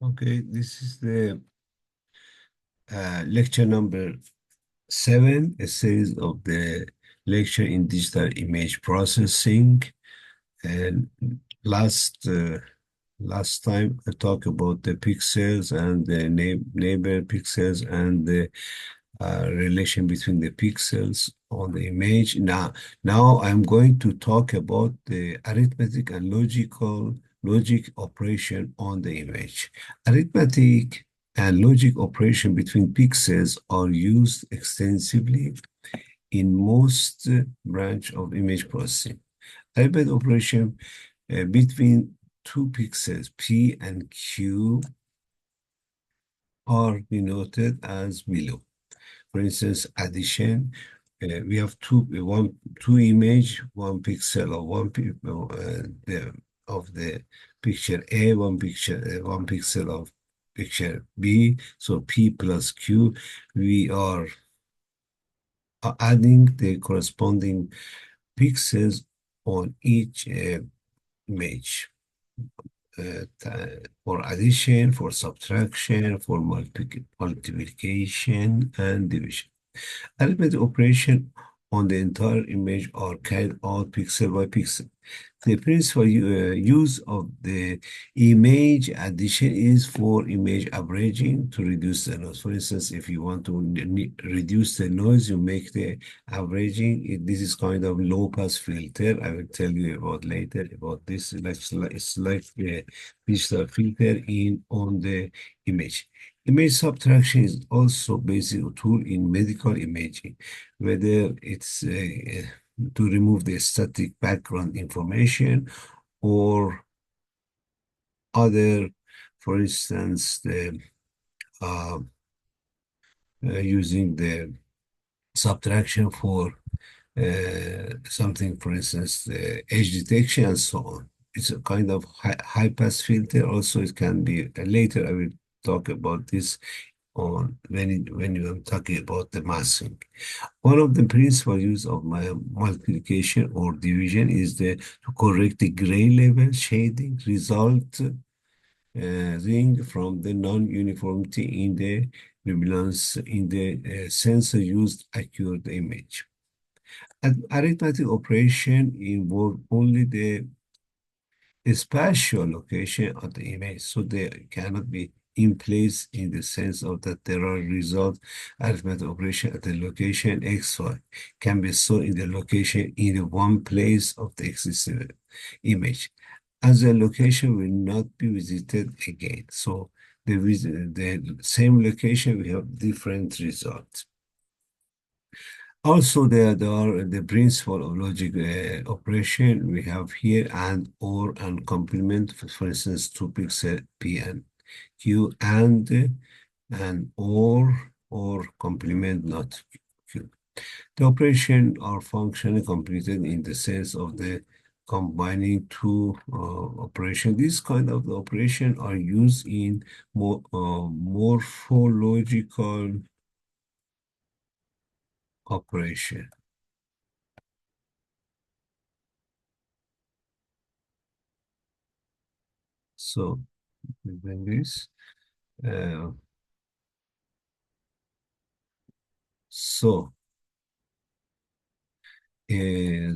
Okay, this is the lecture number 7, a series of the lecture in digital image processing. And last uh, last time I talked about the pixels and the neighbor pixels and the relation between the pixels on the image. Now I'm going to talk about the arithmetic and logic operation on the image. Arithmetic and logic operation between pixels are used extensively in most branch of image processing. Arithmetic operation between two pixels, P and Q, are denoted as below. For instance, addition, we have two image, one pixel of of the picture A, one pixel of picture B. So P plus Q, we are adding the corresponding pixels on each image. For addition, for subtraction, for multiplication, and division. Arithmetic operation on the entire image are carried out pixel by pixel. The principal use of the image addition is for image averaging to reduce the noise. For instance, if you want to reduce the noise, you make the averaging. This is kind of low pass filter. I will tell you about later about this. It's like a digital filter in on the image. Image subtraction is also basic tool in medical imaging, whether it's to remove the static background information or other, for instance, the uh, using the subtraction for something, for instance, the edge detection and so on. It's a kind of high pass filter. Also, it can be later. I will talk about this on when you are talking about the masking. One of the principal use of my multiplication or division is to correct the gray level shading result ring from the non-uniformity in the luminance in the sensor used accurate image. An arithmetic operation involve only the spatial location of the image, so they cannot be in place in the sense of that there are result arithmetic operation at the location xy can be stored in the location in the one place of the existing image, as the location will not be visited again. So the same location we have different results. Also, there are the principle of logic operation we have here and or and complement, for instance, two pixel P and Q and or complement not Q. The operation or function completed in the sense of the combining two operation. This kind of operation are used in morphological operation. So, then this. Uh, so, uh,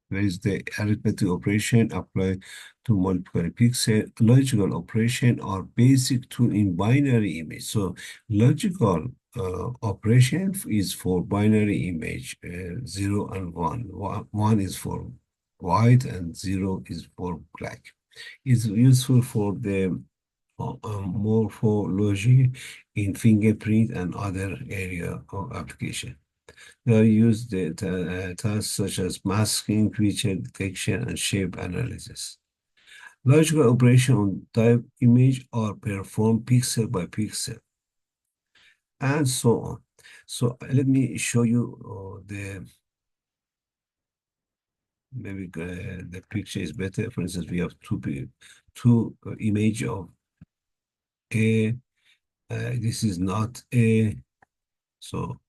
where is the arithmetic operation applied to multiple pixel? Logical operation are basic tool in binary image. So, logical operation is for binary image, 0 and 1. One is for white and 0 is for black. It's useful for the morphology in fingerprint and other area of application. They are used the tasks such as masking, feature detection, and shape analysis. Logical operation on type image are performed pixel by pixel, and so on. So let me show you the maybe the picture is better. For instance, we have two image of A. This is not A, so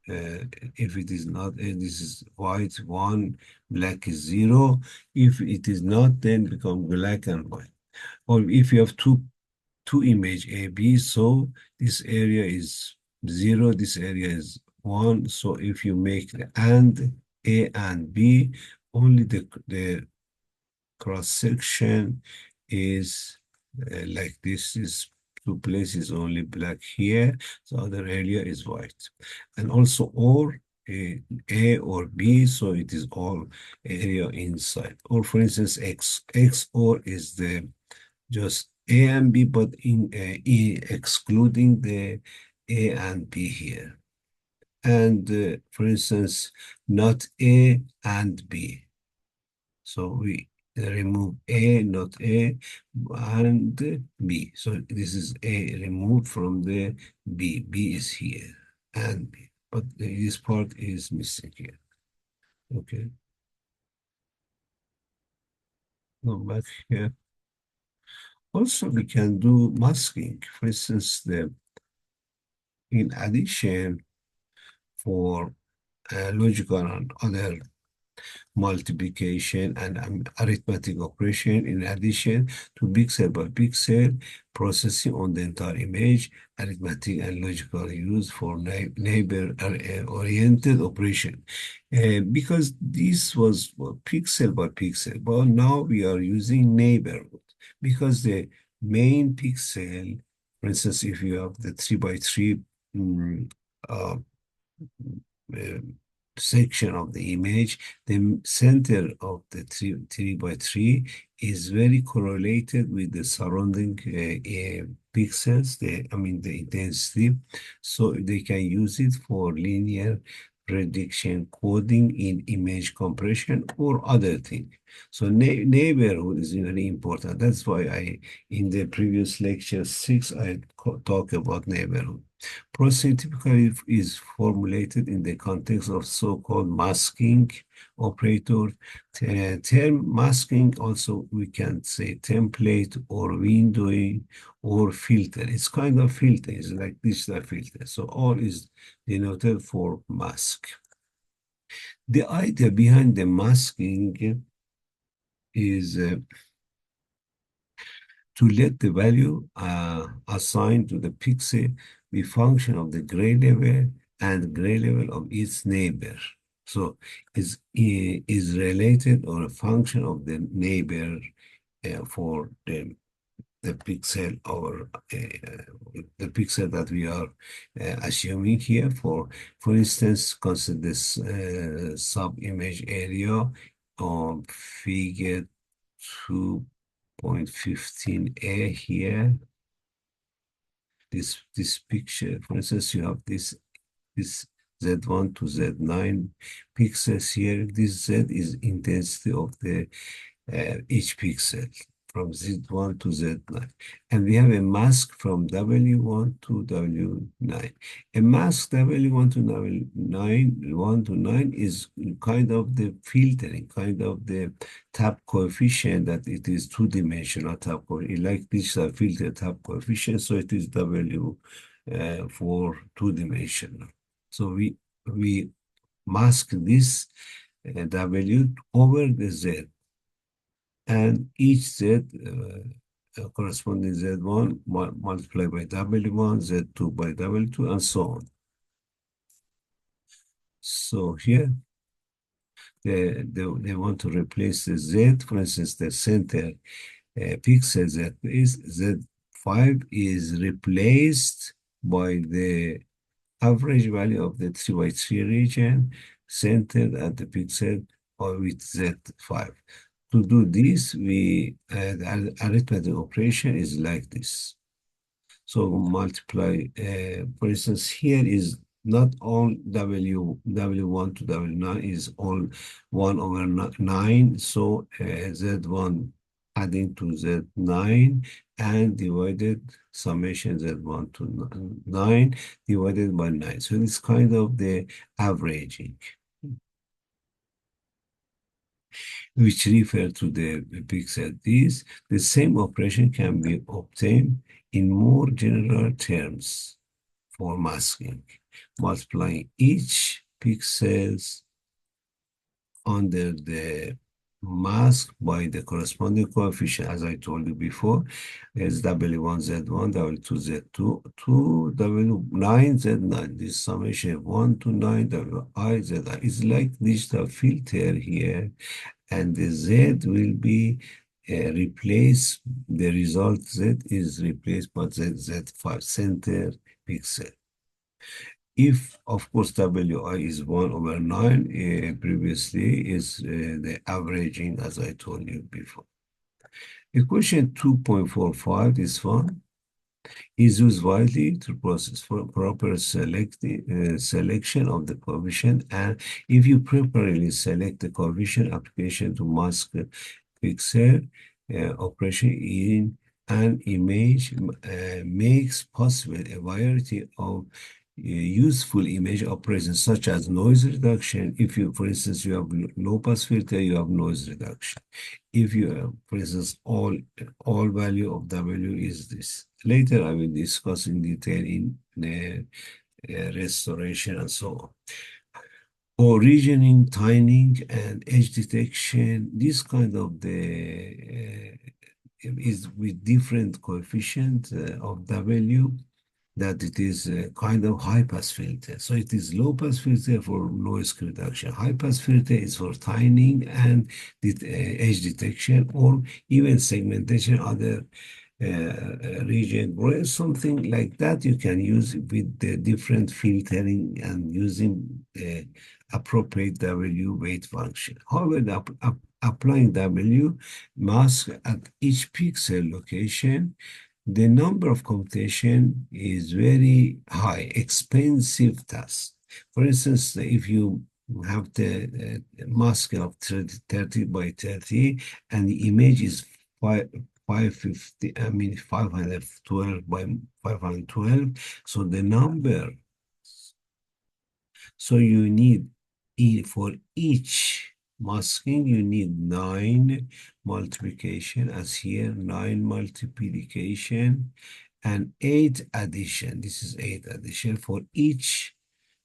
if it is not A, this is white 1, black is 0. If it is not, then become black and white. Or if you have two two image A, B. So this area is 0, this area is 1. So if you make the and A and B, only the cross section is like this is two places only black here, the other area is white. And also or A or B, so it is all area inside. Or for instance x or is the just A and B, but in excluding the A and B here. And for instance, not A and B. So we remove A, not A, and B. So this is A removed from the B. B is here and B. But this part is missing here. Okay. Go back here. Also, we can do masking. For instance, in addition for logical and other multiplication and arithmetic operation in addition to pixel by pixel processing on the entire image, arithmetic and logical use for neighbor oriented operation. Because this was pixel by pixel, but now we are using neighborhood because the main pixel, for instance, if you have the 3 by 3 uh, uh, section of the image, the center of the 3 by 3 is very correlated with the surrounding pixels, the intensity. So they can use it for linear prediction coding in image compression or other thing. So neighborhood is very important. That's why in the previous lecture 6, I talk about neighborhood. Processing typically is formulated in the context of so-called masking operator. Term masking also we can say template or windowing or filter. It's kind of filter, it's like digital filter. So all is denoted for mask. The idea behind the masking is to let the value assigned to the pixel be function of the gray level and gray level of its neighbor. So is related or a function of the neighbor for the pixel or the pixel that we are assuming here. For instance, consider this sub-image area on figure 2.15a here. This picture, for instance, you have this Z1 to Z9 pixels here. This Z is intensity of the each pixel from Z1 to Z9. And we have a mask from W1 to W9. A mask W1 to W9, 1 to 9 is kind of the filtering, kind of the tap coefficient that it is two-dimensional tap coefficient, like digital filter tap coefficient, so it is W for two-dimensional. So we mask this W over the Z, and each Z corresponding Z1 multiplied by W1, Z2 by W2, and so on. So here they want to replace the Z, for instance, the center pixel Z is Z5 is replaced by the average value of the 3 by 3 region centered at the pixel or with Z5. To do this, the arithmetic operation is like this. So multiply, for instance, here is not all W1 to W9 is all 1 over 9. So Z1 adding to Z9 and divided summation Z1 to 9 divided by 9. So it's kind of the averaging, which refer to the pixel. The same operation can be obtained in more general terms for masking, multiplying each pixels under the masked by the corresponding coefficient, as I told you before, is W1, Z1, W2, Z2, 2, W9, Z9. This summation 1 to 9, Wi, Zi is like digital filter here, and the Z will be replaced, the result Z is replaced by Z5, center pixel. If, of course, Wi is 1 over 9, previously is the averaging, as I told you before. Equation 2.45, this one, is used widely to process for proper selection of the coefficient. And if you properly select the coefficient application to mask pixel operation in an image makes possible a variety of useful image operations such as noise reduction. If you, for instance, you have low pass filter, you have noise reduction. If you have, for instance, all value of W is this. Later, I will discuss in detail in the restoration and so on. Originating, tiling, and edge detection, this kind of the is with different coefficient of W that it is a kind of high pass filter. So it is low pass filter for noise reduction. High pass filter is for tiling and edge detection, or even segmentation, other region or something like that. You can use with the different filtering and using appropriate W weight function. However, applying W mask at each pixel location, the number of computation is very high, expensive task. For instance, if you have the mask of 30 by 30 and the image is 550, I mean 512 by 512, so the number, so you need, for each masking, you need 9 multiplication, as here, 9 multiplication, and 8 addition. This is 8 addition for each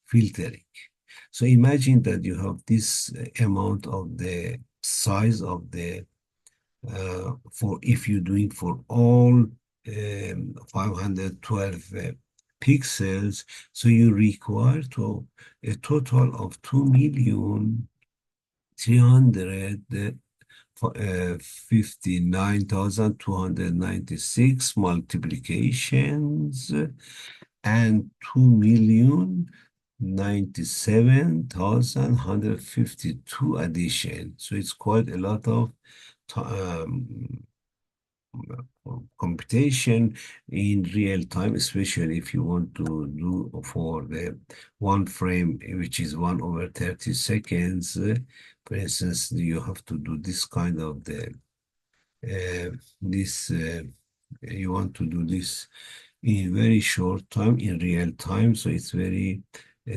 filtering. So imagine that you have this amount of the size of the, for if you're doing for all 512 pixels, so you require to a total of 2,359,296 multiplications and 2,097,152 addition. So it's quite a lot of um, computation in real time, especially if you want to do for the one frame, which is 1 over 30 seconds. For instance, you have to do this kind of the this you want to do this in very short time, in real time, so it's very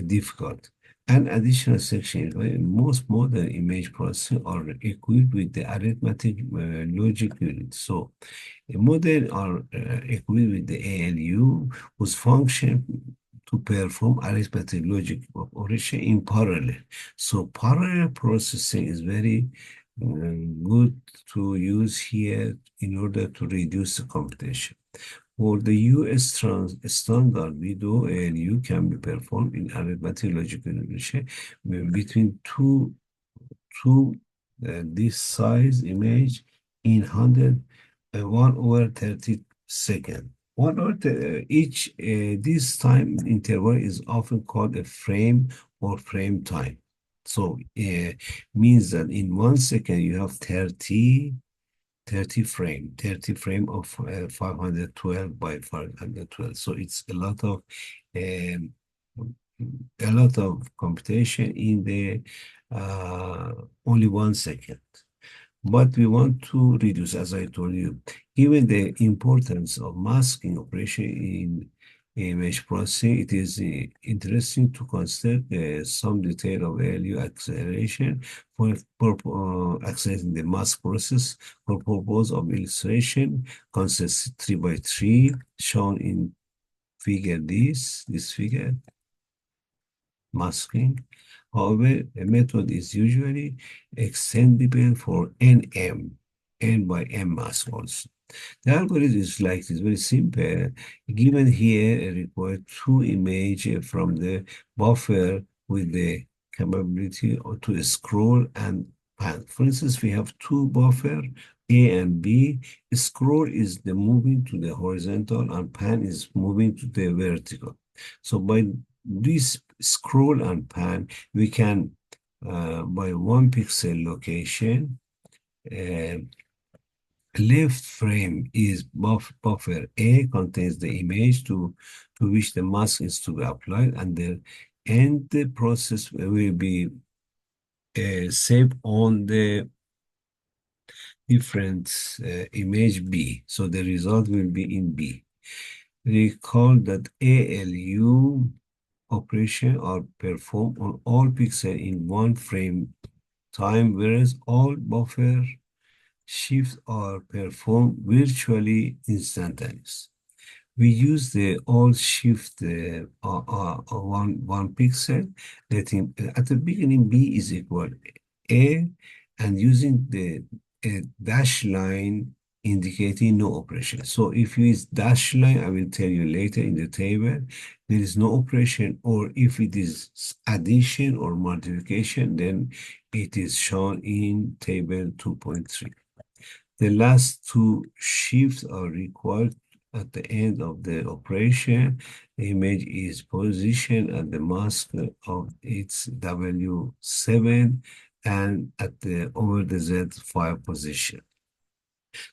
difficult. An additional section is where most modern image processing are equipped with the arithmetic logic unit. So a model are equipped with the ALU, whose function to perform arithmetic logic operation in parallel. So parallel processing is very good to use here in order to reduce the computation. For the US standard video, ALU can be performed in arithmetic logic operation between two this size image in 1 over 30 second. Each this time interval is often called a frame or frame time. So means that in 1 second you have 30 frame of 512 by 512. So it's um, a lot of computation in the only 1 second. But we want to reduce, as I told you, given the importance of masking operation in image processing, it is interesting to consider some detail of value acceleration for accessing the mask process. For purpose of illustration, consists 3 by 3 shown in figure this figure, masking. However, a method is usually extendable for NM, N by M mask also. The algorithm is like this, very simple. Given here, it requires two images from the buffer with the capability to scroll and pan. For instance, we have two buffer, A and B. Scroll is the moving to the horizontal and pan is moving to the vertical. So by this scroll and pan, we can, by 1 pixel location, uh, left frame is buffer A contains the image to which the mask is to be applied, and the end process will be saved on the different image B. So the result will be in B. Recall that ALU operation are performed on all pixels in one frame time, whereas all buffer shifts are performed virtually instantaneous. We use the alt shift one pixel, letting at the beginning B is equal A, and using the dash line indicating no operation. So if you use dash line, I will tell you later in the table, there is no operation, or if it is addition or multiplication, then it is shown in table 2.3. The last two shifts are required at the end of the operation. The image is positioned at the mask of its W7 and at the over the Z5 position.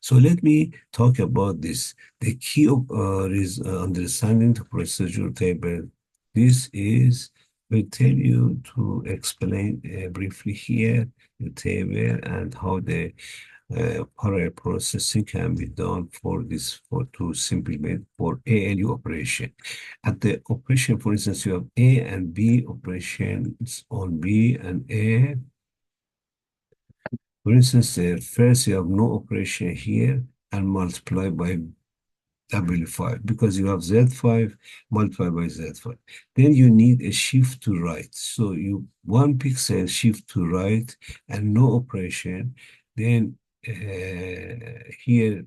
So let me talk about this. The key of is understanding the procedure table. This is will tell you to explain briefly here the table and how the parallel processing can be done for this to simplify for ALU operation. At the operation, for instance, you have A and B operations on B and A. For instance, first you have no operation here and multiply by W5 because you have Z5 multiplied by Z5. Then you need a shift to right. So you 1 pixel shift to right and no operation. Then here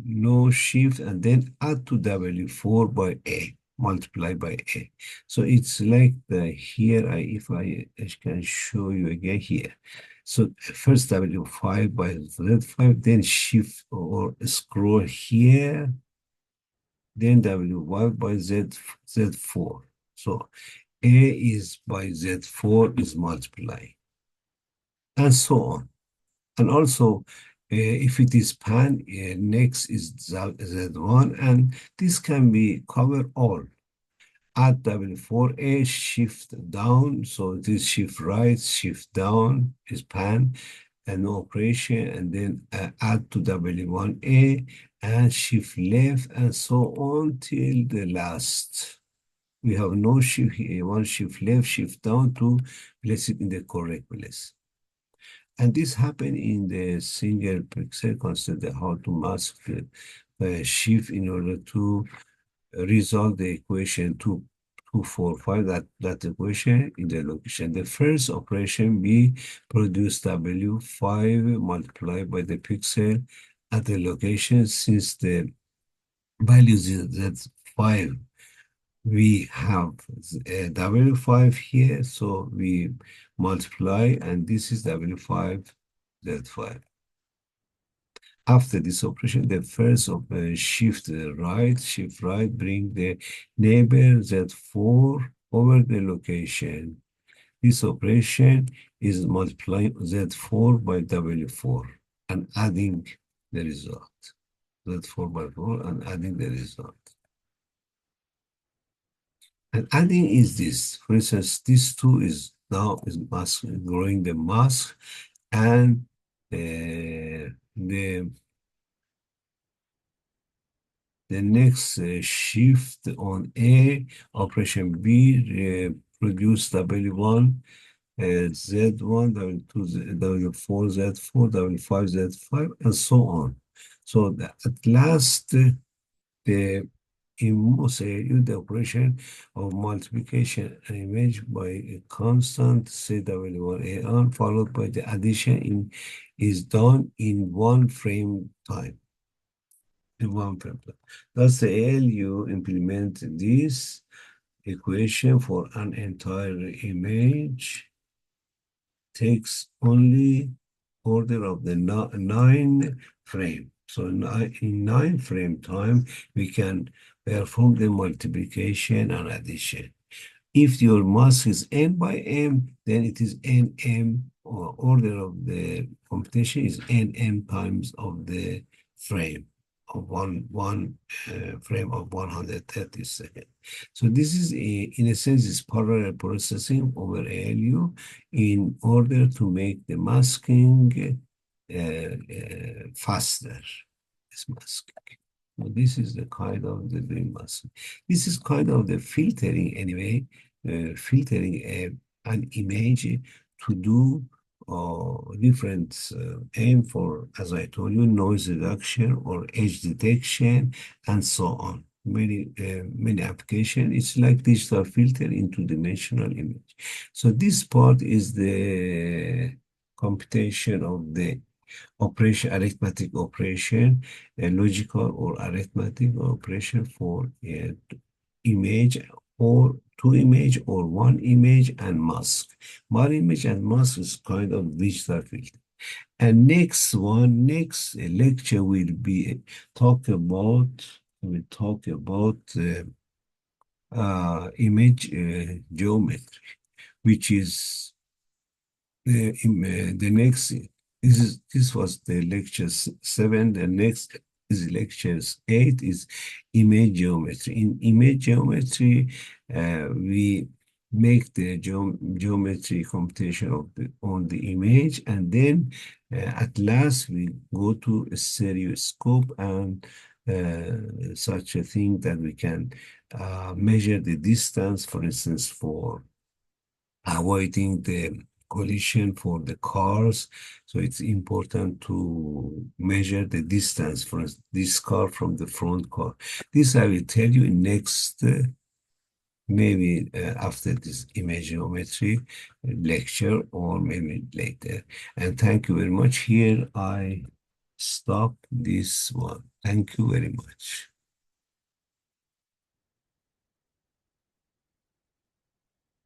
no shift and then add to W4 by A multiply by A. So it's like the here if I can show you again here. So first W5 by Z5, then shift or scroll here, then W5 by Z4. So A is by Z4 is multiply, and so on. And also, if it is pan, next is Z1, and this can be cover all. Add W4A, shift down, so this shift right, shift down is pan, and no operation, and then add to W1A and shift left, and so on till the last. We have no shift here, one shift left, shift down to place it in the correct place. And this happened in the single pixel consider how to mask the shift in order to resolve the equation 245, that equation in the location. The first operation B produce W5 multiplied by the pixel at the location. Since the values is Z5, we have W5 here, so we multiply, and this is W5 Z5. After this operation, the first of shift right, bring the neighbor Z4 over the location. This operation is multiplying Z4 by W4 and adding the result. Z4 by 4 and adding the result. And adding is this. For instance, this 2 is now is mask, growing the mask, and the next shift on A, operation B, produce W1, Z1, W2, W4, Z4, W5, Z5, and so on. So at last, the In most areas, the operation of multiplication an image by a constant CW1AR followed by the addition is done in one frame time. In one frame time. Thus, the ALU implement this equation for an entire image takes only order of the 9 frame. So in 9 frame time, we can perform the multiplication and addition. If your mask is n by m, then it is nm, or order of the computation is nm times of the frame of one frame of 130 seconds. So this is in a sense is parallel processing over ALU in order to make the masking faster. This masking. So this is the kind of the doing masking. This is kind of the filtering anyway, filtering an image to do different aim for, as I told you, noise reduction or edge detection and so on. Many applications. It's like digital filter into dimensional image. So this part is the computation of the operation, arithmetic operation, a logical or arithmetic operation for image or two image or one image and mask. One image and mask is kind of digital filter. And next lecture will be talk about image geometry, which is the next. This was the lecture 7. The next is lecture 8 is image geometry. In image geometry, we make the geometry computation of on the image, and then at last we go to a stereoscope and such a thing that we can measure the distance, for instance, for avoiding the collision for the cars. So it's important to measure the distance from this car from the front car. This I will tell you in next, maybe after this image geometry lecture or maybe later. And thank you very much. Here I stop this one. Thank you very much.